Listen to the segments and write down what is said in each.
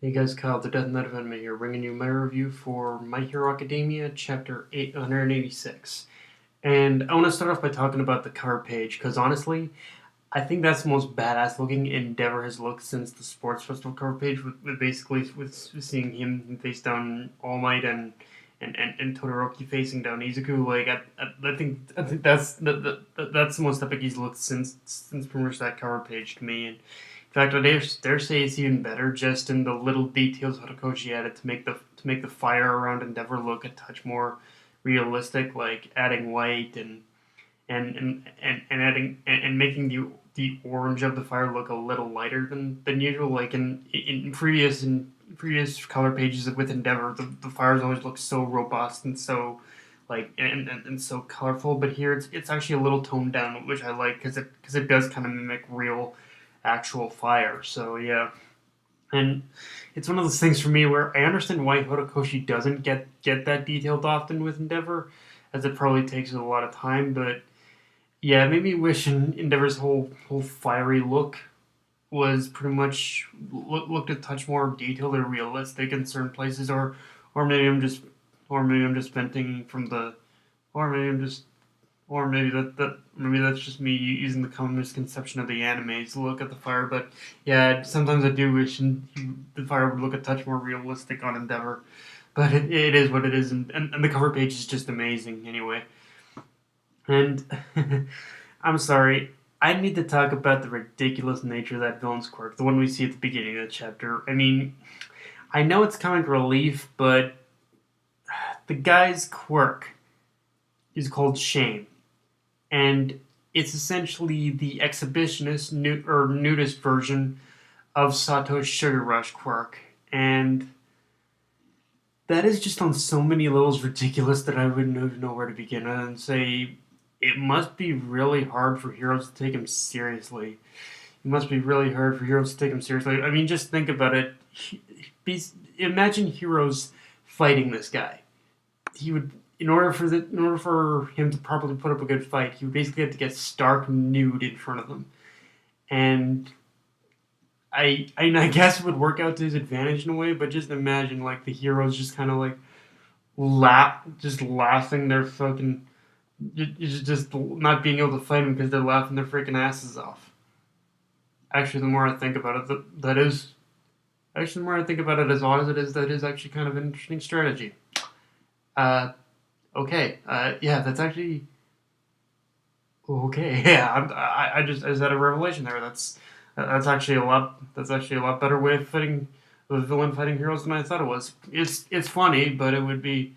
Hey guys, Kyle, the Death Knight of Anime here, bringing you my review for My Hero Academia, Chapter 886. And I want to start off by talking about the cover page, because honestly, I think that's the most badass looking Endeavor has looked since the Sports Festival cover page, with basically with seeing him face down All Might and Todoroki facing down Izuku. Like I think that's the most epic he's looked since pretty much that cover page to me. And in fact, I dare say it's even better just in the little details Horikoshi added to make the fire around Endeavor look a touch more realistic, like adding white and adding and making the orange of the fire look a little lighter than usual. Like in previous color pages with Endeavor, the fires always look so robust and so like and so colorful. But here it's actually a little toned down, which I like because it does kind of mimic real actual fire. So yeah. And it's one of those things for me where I understand why Horikoshi doesn't get that detailed often with Endeavor, as it probably takes a lot of time. But yeah, it made me wish Endeavor's whole fiery look was pretty much looked a touch more detailed or realistic in certain places, or maybe I'm just or maybe I'm just venting from the, or maybe I'm just or maybe that's just me using the common misconception of the animes look at the fire. But yeah, sometimes I do wish the fire would look a touch more realistic on Endeavor. But it is what it is, and the cover page is just amazing anyway. And I'm sorry, I need to talk about the ridiculous nature of that villain's quirk, the one we see at the beginning of the chapter. I mean, I know it's comic relief, but the guy's quirk is called shame, and it's essentially the exhibitionist or nudist version of Sato's Sugar Rush quirk, and that is just on so many levels ridiculous that I wouldn't even know where to begin and say it must be really hard for heroes to take him seriously. It must be really hard for heroes to take him seriously. I mean, just think about it. Imagine heroes fighting this guy. He would, in order for him to properly put up a good fight, he would basically have to get stark nude in front of them. And I guess it would work out to his advantage in a way, but just imagine like the heroes just kind of like just laughing their fucking, just not being able to fight him because they're laughing their freaking asses off. Actually, the more I think about it, that is actually the more I think about it, as odd as it is, that is actually kind of an interesting strategy. Uh, okay, yeah, that's actually okay. Yeah, I just had a revelation there. That's actually a lot. That's actually a lot better way of fighting the villain fighting heroes than I thought it was. It's funny, but it would be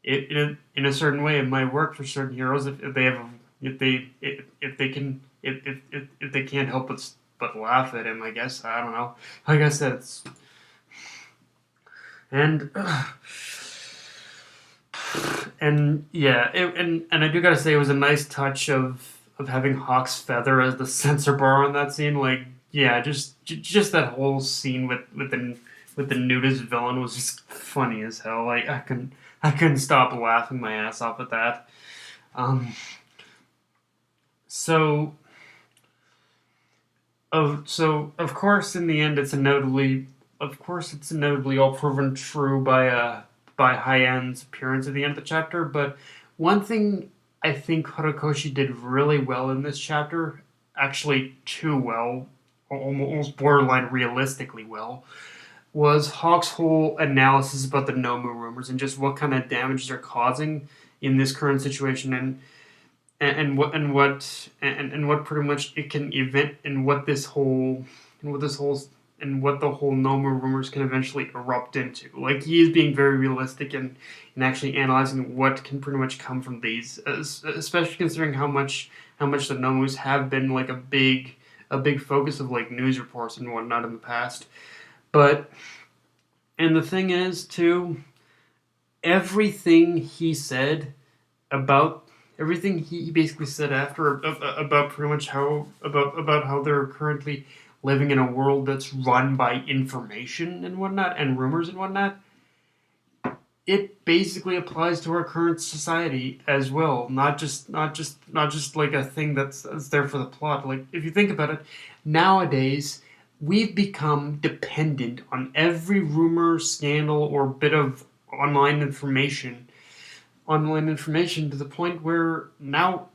in a certain way it might work for certain heroes if they have if they can if they can't help but laugh at him. I guess I don't know. Like I said, and and yeah, and I do gotta say it was a nice touch of having Hawk's feather as the censor bar on that scene. Like, yeah, just that whole scene with the nudist villain was just funny as hell. Like, I couldn't stop laughing my ass off at that. Um, so of course in the end it's inevitably all proven true by High-End's appearance at the end of the chapter. But one thing I think Horikoshi did really well in this chapter, actually too well, almost borderline realistically well, was Hawk's whole analysis about the Nomu rumors and just what kind of damage they're causing in this current situation, and what pretty much it can event, and what the whole Nomu rumors can eventually erupt into. Like, he is being very realistic and actually analyzing what can pretty much come from these, especially considering how much the Nomus have been like a big focus of like news reports and whatnot in the past. But and the thing is too, everything he said about everything he basically said after about pretty much about how they're currently living in a world that's run by information and whatnot and rumors and whatnot. It basically applies to our current society as well, not just like a thing that's there for the plot. Like, if you think about it, nowadays we've become dependent on every rumor, scandal, or bit of online information to the point where now,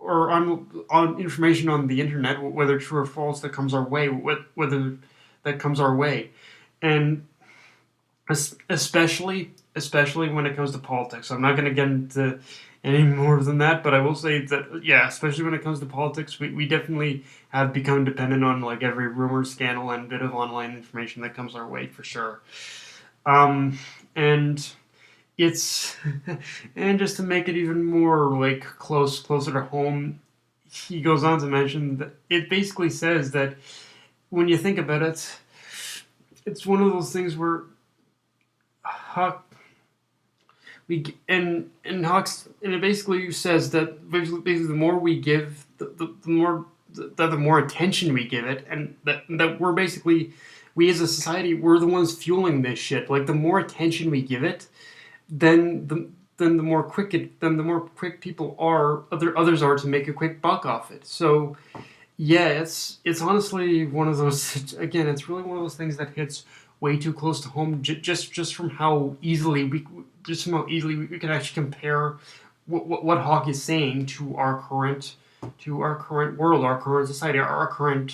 or on information on the internet, whether true or false, that comes our way, whether that comes our way, and especially when it comes to politics. I'm not going to get into any more than that, but I will say that, yeah, especially when it comes to politics, we definitely have become dependent on like every rumor, scandal, and bit of online information that comes our way for sure. Um, and it's and just to make it even more like closer to home, he goes on to mention that it basically says that when you think about it, it's one of those things where Huck and Hawks and it basically says that basically the more we give, the more attention we give it, and that we're basically, we as a society, we're the ones fueling this shit. Like the more attention we give it, then the more quick people are, others are to make a quick buck off it. So yeah, it's honestly one of those. Again, it's really one of those things that hits way too close to home. Just from how easily we can actually compare what Hawk is saying to our current world, our current society, our current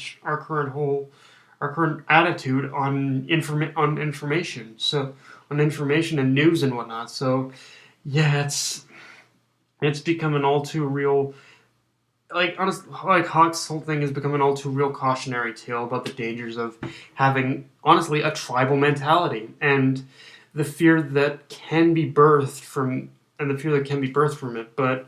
attitude on information. So on information and news and whatnot. So yeah, it's become an all too real, like Hawk's whole thing has become an all too real cautionary tale about the dangers of having, honestly, a tribal mentality and the fear that can be birthed from it. But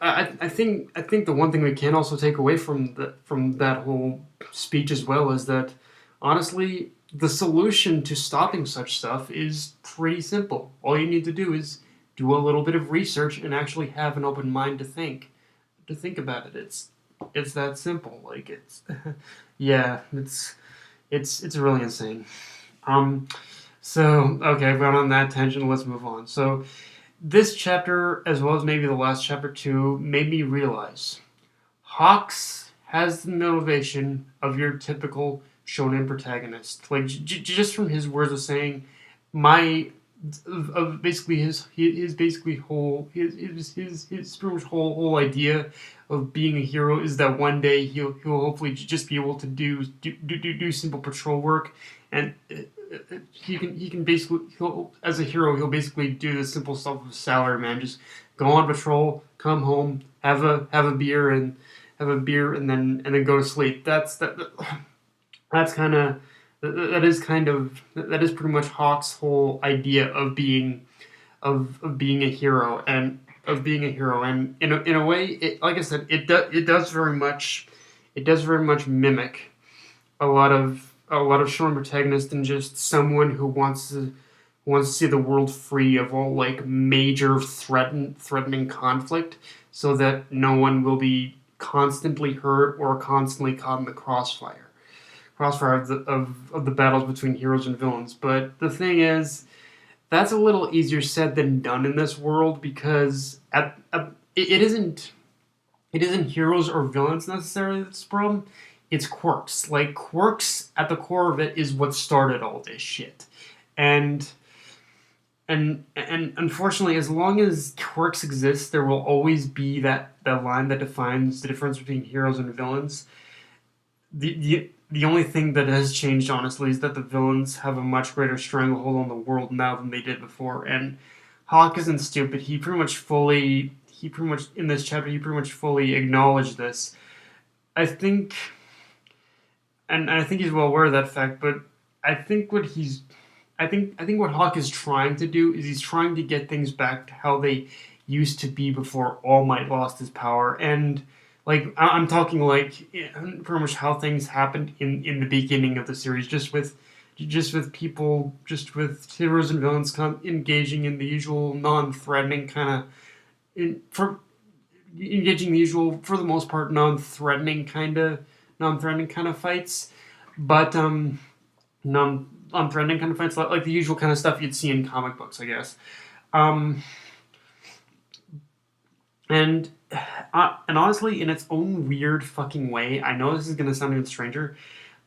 I think the one thing we can also take away from that whole speech as well is that, honestly, the solution to stopping such stuff is pretty simple. All you need to do is do a little bit of research and actually have an open mind to think about it. It's that simple. Like it's yeah, it's really insane. Um so okay, I've gone on that tangent, let's move on. So this chapter, as well as maybe the last chapter too, made me realize Hawks has the motivation of your typical shonen protagonist. Like just from his words of saying, my of basically his basically his pretty much whole idea of being a hero is that one day he'll hopefully just be able to do simple patrol work, and he can basically, he'll, as a hero, he'll basically do the simple stuff of salaryman, just go on patrol, come home, have a beer and then go to sleep. That's kind of that is pretty much Hawk's whole idea of being a hero, and in a way, like I said, it does very much mimic a lot of shonen protagonists, and just someone who wants to see the world free of all like major threatening conflict, so that no one will be constantly hurt or constantly caught in the crossfire of the battles between heroes and villains. But the thing is, that's a little easier said than done in this world, because it isn't heroes or villains necessarily that's the problem. It's quirks. Like, quirks at the core of it is what started all this shit. And unfortunately, as long as quirks exist, there will always be that line that defines the difference between heroes and villains. The only thing that has changed, honestly, is that the villains have a much greater stranglehold on the world now than they did before. And Hawk isn't stupid. In this chapter, he pretty much fully acknowledged this. I think, and I think he's well aware of that fact. But I think what what Hawk is trying to do is he's trying to get things back to how they used to be before All Might lost his power. And like, I'm talking like pretty much how things happened in the beginning of the series, just with heroes and villains engaging in the usual non-threatening kind of, engaging the usual, for the most part, non-threatening kind of fights, but non-threatening kind of fights, like the usual kind of stuff you'd see in comic books, I guess. And and honestly, in its own weird fucking way, I know this is gonna sound even stranger,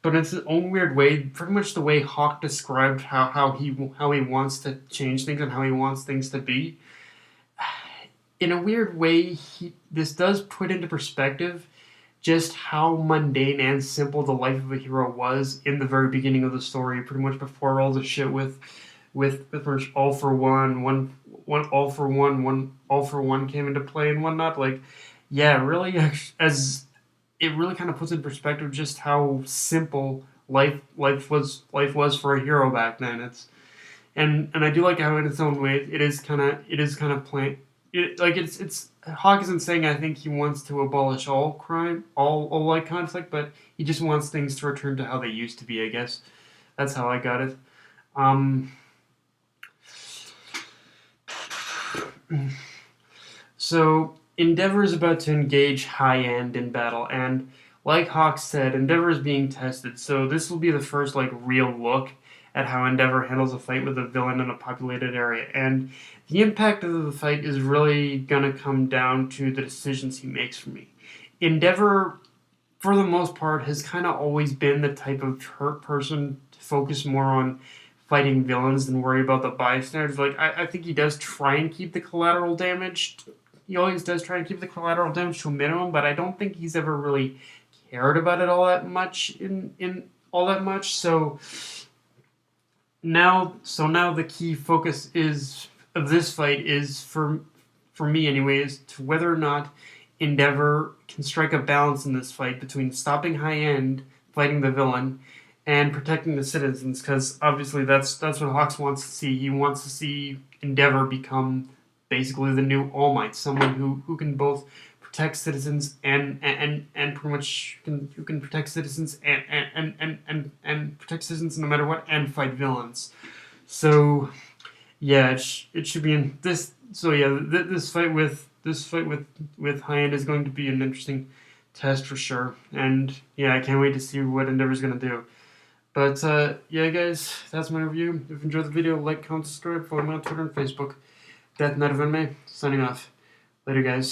but in its own weird way, pretty much the way Hawk described how he wants to change things and how he wants things to be. In a weird way, this does put into perspective just how mundane and simple the life of a hero was in the very beginning of the story, pretty much before all the shit with all for one all for one all for one came into play and whatnot. Like, yeah, really, as it really kind of puts in perspective just how simple life was for a hero back then. And I do like how in its own way it is kind of plain. It's Hawk isn't saying I think he wants to abolish all crime, all like conflict, but he just wants things to return to how they used to be. I guess that's how I got it. Um, so Endeavor is about to engage High End in battle, and like Hawk said, Endeavor is being tested. So this will be the first like real look at how Endeavor handles a fight with a villain in a populated area, and the impact of the fight is really gonna come down to the decisions he makes for me. Endeavor, for the most part, has kind of always been the type of hurt person to focus more on fighting villains than worry about the bystanders. Like, I think he does try and keep the collateral damage. He always does try and keep the collateral damage to a minimum, but I don't think he's ever really cared about it all that much in all that much. So now the key focus is of this fight is for me anyways to whether or not Endeavor can strike a balance in this fight between stopping High End, fighting the villain, and protecting the citizens. Because obviously that's what Hawks wants to see. He wants to see Endeavor become basically the new All Might, someone who can both protect citizens and pretty much who can protect citizens and protect citizens no matter what and fight villains. So yeah, it should be in this. So yeah, this fight with High End is going to be an interesting test for sure. And yeah, I can't wait to see what Endeavor's gonna do. But yeah, guys, that's my review. If you enjoyed the video, like, comment, subscribe, follow me on Twitter and Facebook. Death Night of Anime, signing off. Later, guys.